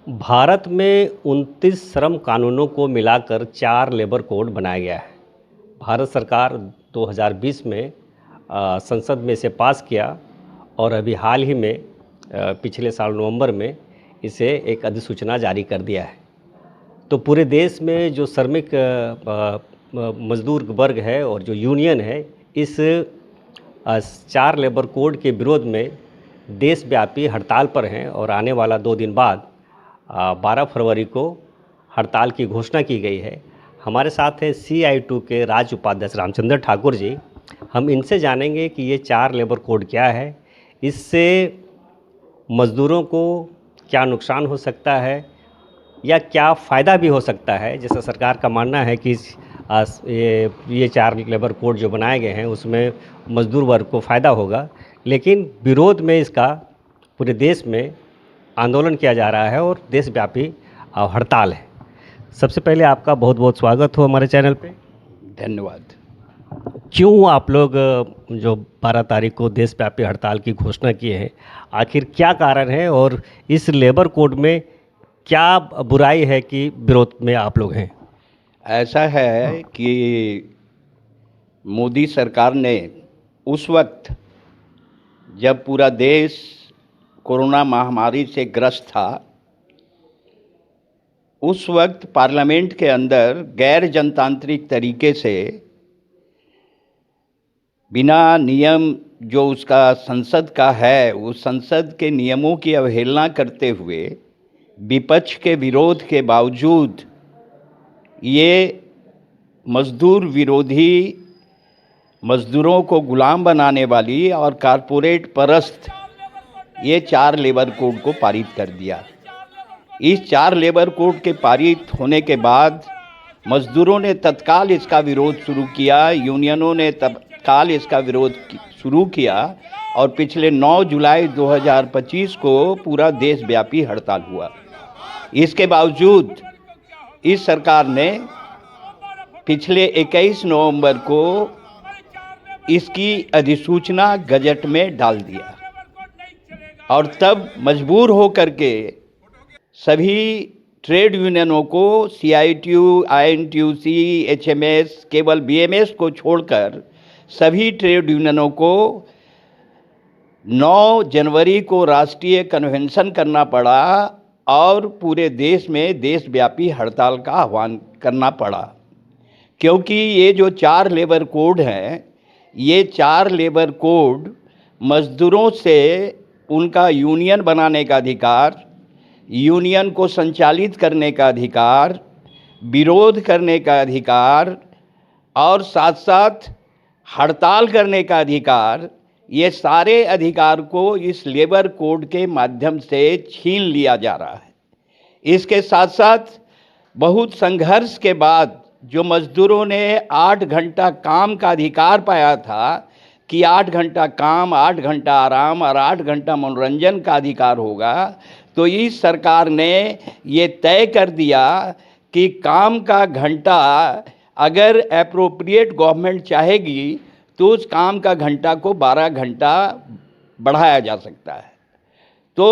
भारत में 29 श्रम कानूनों को मिलाकर 4 लेबर कोड बनाया गया है। भारत सरकार 2020 में संसद में इसे पास किया और अभी हाल ही में पिछले साल नवंबर में इसे एक अधिसूचना जारी कर दिया है। तो पूरे देश में जो श्रमिक मजदूर वर्ग है और जो यूनियन है, इस 4 लेबर कोड के विरोध में देशव्यापी हड़ताल पर हैं और आने वाला 2 दिन बाद 12 फरवरी को हड़ताल की घोषणा की गई है। हमारे साथ है CI2 के राज्य उपाध्यक्ष रामचंद्र ठाकुर जी। हम इनसे जानेंगे कि ये 4 लेबर कोड क्या है, इससे मज़दूरों को क्या नुकसान हो सकता है या क्या फ़ायदा भी हो सकता है। जैसा सरकार का मानना है कि ये 4 लेबर कोड जो बनाए गए हैं उसमें मज़दूर वर्ग को फ़ायदा होगा, लेकिन विरोध में इसका पूरे देश में आंदोलन किया जा रहा है और देशव्यापी हड़ताल है। सबसे पहले आपका बहुत बहुत स्वागत हो हमारे चैनल पे। धन्यवाद। क्यों आप लोग जो 12 तारीख को देशव्यापी हड़ताल की घोषणा किए हैं, आखिर क्या कारण है और इस लेबर कोड में क्या बुराई है कि विरोध में आप लोग हैं? ऐसा है कि मोदी सरकार ने उस वक्त जब पूरा देश कोरोना महामारी से ग्रस्त था, उस वक्त पार्लियामेंट के अंदर गैर जनतांत्रिक तरीके से बिना नियम जो उसका संसद का है, उस संसद के नियमों की अवहेलना करते हुए विपक्ष के विरोध के बावजूद ये मजदूर विरोधी, मजदूरों को गुलाम बनाने वाली और कारपोरेट परस्त ये 4 लेबर कोड को पारित कर दिया। इस 4 लेबर कोड के पारित होने के बाद मजदूरों ने तत्काल इसका विरोध शुरू किया, यूनियनों ने तत्काल इसका विरोध शुरू किया और पिछले 9 जुलाई 2025 को पूरा देशव्यापी हड़ताल हुआ। इसके बावजूद इस सरकार ने पिछले 21 नवंबर को इसकी अधिसूचना गजट में डाल दिया और तब मजबूर होकर के सभी ट्रेड यूनियनों को CI2, INTUC, HMS, केवल BMS को छोड़कर सभी ट्रेड यूनियनों को 9 जनवरी को राष्ट्रीय कन्वेंशन करना पड़ा और पूरे देश में देशव्यापी हड़ताल का आह्वान करना पड़ा, क्योंकि ये जो 4 लेबर कोड हैं, ये 4 लेबर कोड मजदूरों से उनका यूनियन बनाने का अधिकार, यूनियन को संचालित करने का अधिकार, विरोध करने का अधिकार और साथ साथ हड़ताल करने का अधिकार, ये सारे अधिकार को इस लेबर कोड के माध्यम से छीन लिया जा रहा है। इसके साथ साथ बहुत संघर्ष के बाद जो मजदूरों ने 8 घंटा काम का अधिकार पाया था कि 8 घंटा काम, 8 घंटा आराम और 8 घंटा मनोरंजन का अधिकार होगा, तो इस सरकार ने ये तय कर दिया कि काम का घंटा अगर एप्रोप्रिएट गवर्नमेंट चाहेगी तो उस काम का घंटा को 12 घंटा बढ़ाया जा सकता है। तो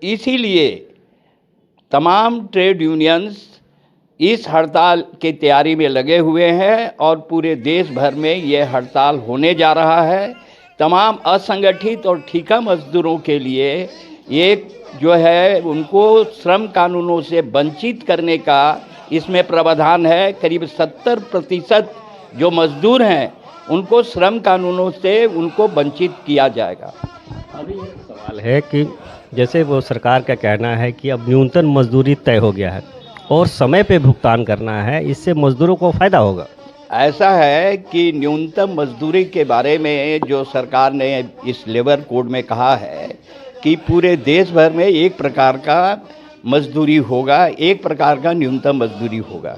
इसीलिए तमाम ट्रेड यूनियंस इस हड़ताल की तैयारी में लगे हुए हैं और पूरे देश भर में ये हड़ताल होने जा रहा है। तमाम असंगठित और ठेका मजदूरों के लिए ये जो है उनको श्रम कानूनों से वंचित करने का इसमें प्रावधान है। करीब 70% जो मजदूर हैं उनको श्रम कानूनों से उनको वंचित किया जाएगा। अभी एक सवाल है कि जैसे वो सरकार का कहना है कि अब न्यूनतम मजदूरी तय हो गया है और समय पे भुगतान करना है, इससे मजदूरों को फ़ायदा होगा। ऐसा है कि न्यूनतम मजदूरी के बारे में जो सरकार ने इस लेबर कोड में कहा है कि पूरे देश भर में एक प्रकार का मजदूरी होगा, एक प्रकार का न्यूनतम मजदूरी होगा,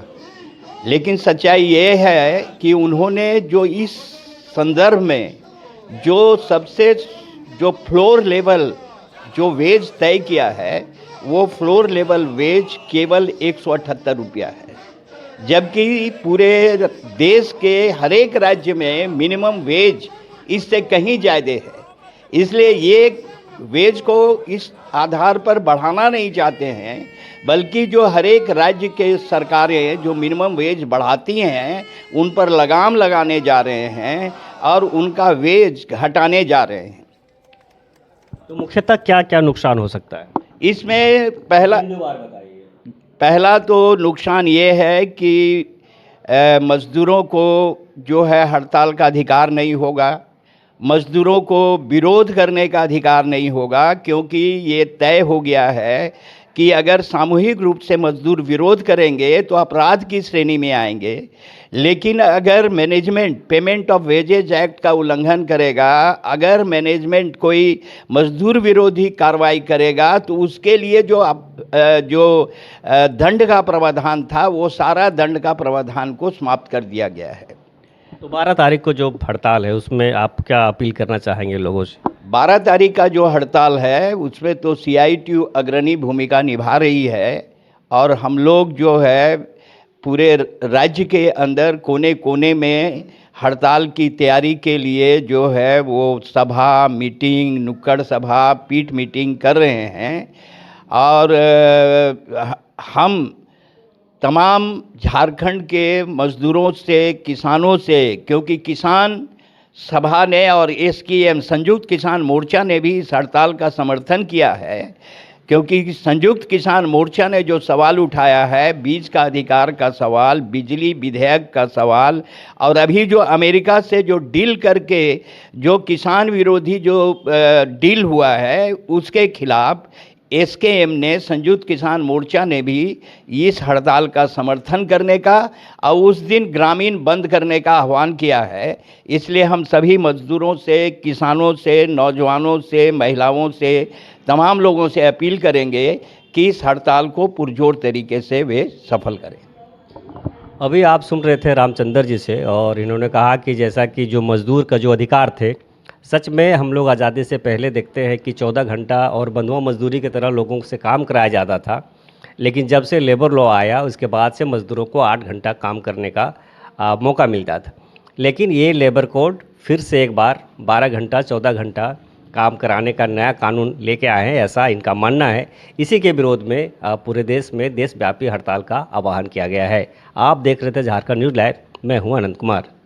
लेकिन सच्चाई ये है कि उन्होंने जो इस संदर्भ में जो फ्लोर लेवल जो वेज तय किया है, वो फ्लोर लेवल वेज केवल 178 रुपया है, जबकि पूरे देश के हर एक राज्य में मिनिमम वेज इससे कहीं ज़्यादा है। इसलिए ये वेज को इस आधार पर बढ़ाना नहीं चाहते हैं, बल्कि जो हर एक राज्य के सरकारें जो मिनिमम वेज बढ़ाती हैं उन पर लगाम लगाने जा रहे हैं और उनका वेज घटाने जा रहे हैं। तो मुख्यतः क्या क्या नुकसान हो सकता है? इसमें पहला तो नुकसान ये है कि मज़दूरों को जो है हड़ताल का अधिकार नहीं होगा, मज़दूरों को विरोध करने का अधिकार नहीं होगा, क्योंकि ये तय हो गया है कि अगर सामूहिक रूप से मज़दूर विरोध करेंगे तो अपराध की श्रेणी में आएंगे। लेकिन अगर management payment of wages act का उल्लंघन करेगा, अगर मैनेजमेंट कोई मज़दूर विरोधी कार्रवाई करेगा तो उसके लिए जो दंड का प्रावधान था वो सारा दंड का प्रावधान को समाप्त कर दिया गया है। तो 12 तारीख को जो हड़ताल है उसमें आप क्या अपील करना चाहेंगे लोगों से? 12 तारीख का जो हड़ताल है उसमें तो CITU अग्रणी भूमिका निभा रही है और हम लोग जो है पूरे राज्य के अंदर कोने कोने में हड़ताल की तैयारी के लिए जो है वो सभा, मीटिंग, नुक्कड़ सभा, पीठ मीटिंग कर रहे हैं। और हम तमाम झारखंड के मज़दूरों से, किसानों से, क्योंकि किसान सभा ने और SKM संयुक्त किसान मोर्चा ने भी इस हड़ताल का समर्थन किया है, क्योंकि संयुक्त किसान मोर्चा ने जो सवाल उठाया है, बीज का अधिकार का सवाल, बिजली विधेयक का सवाल, और अभी जो अमेरिका से जो डील करके जो किसान विरोधी जो डील हुआ है उसके खिलाफ SKM ने, संयुक्त किसान मोर्चा ने भी इस हड़ताल का समर्थन करने का और उस दिन ग्रामीण बंद करने का आह्वान किया है। इसलिए हम सभी मज़दूरों से, किसानों से, नौजवानों से, महिलाओं से, तमाम लोगों से अपील करेंगे कि इस हड़ताल को पुरजोर तरीके से वे सफल करें। अभी आप सुन रहे थे रामचंद्र जी से और इन्होंने कहा कि जैसा कि जो मज़दूर का जो अधिकार थे, सच में हम लोग आज़ादी से पहले देखते हैं कि 14 घंटा और बंधुआ मजदूरी की तरह लोगों से काम कराया जाता था, लेकिन जब से लेबर लॉ आया उसके बाद से मज़दूरों को 8 घंटा काम करने का मौका मिलता था। लेकिन ये लेबर कोड फिर से एक बार 12 घंटा 14 घंटा काम कराने का नया कानून लेके आए हैं, ऐसा इनका मानना है। इसी के विरोध में पूरे देश में देशव्यापी हड़ताल का आह्वान किया गया है। आप देख रहे थे झारखंड न्यूज़ लाइव, मैं हूँ अनंत कुमार।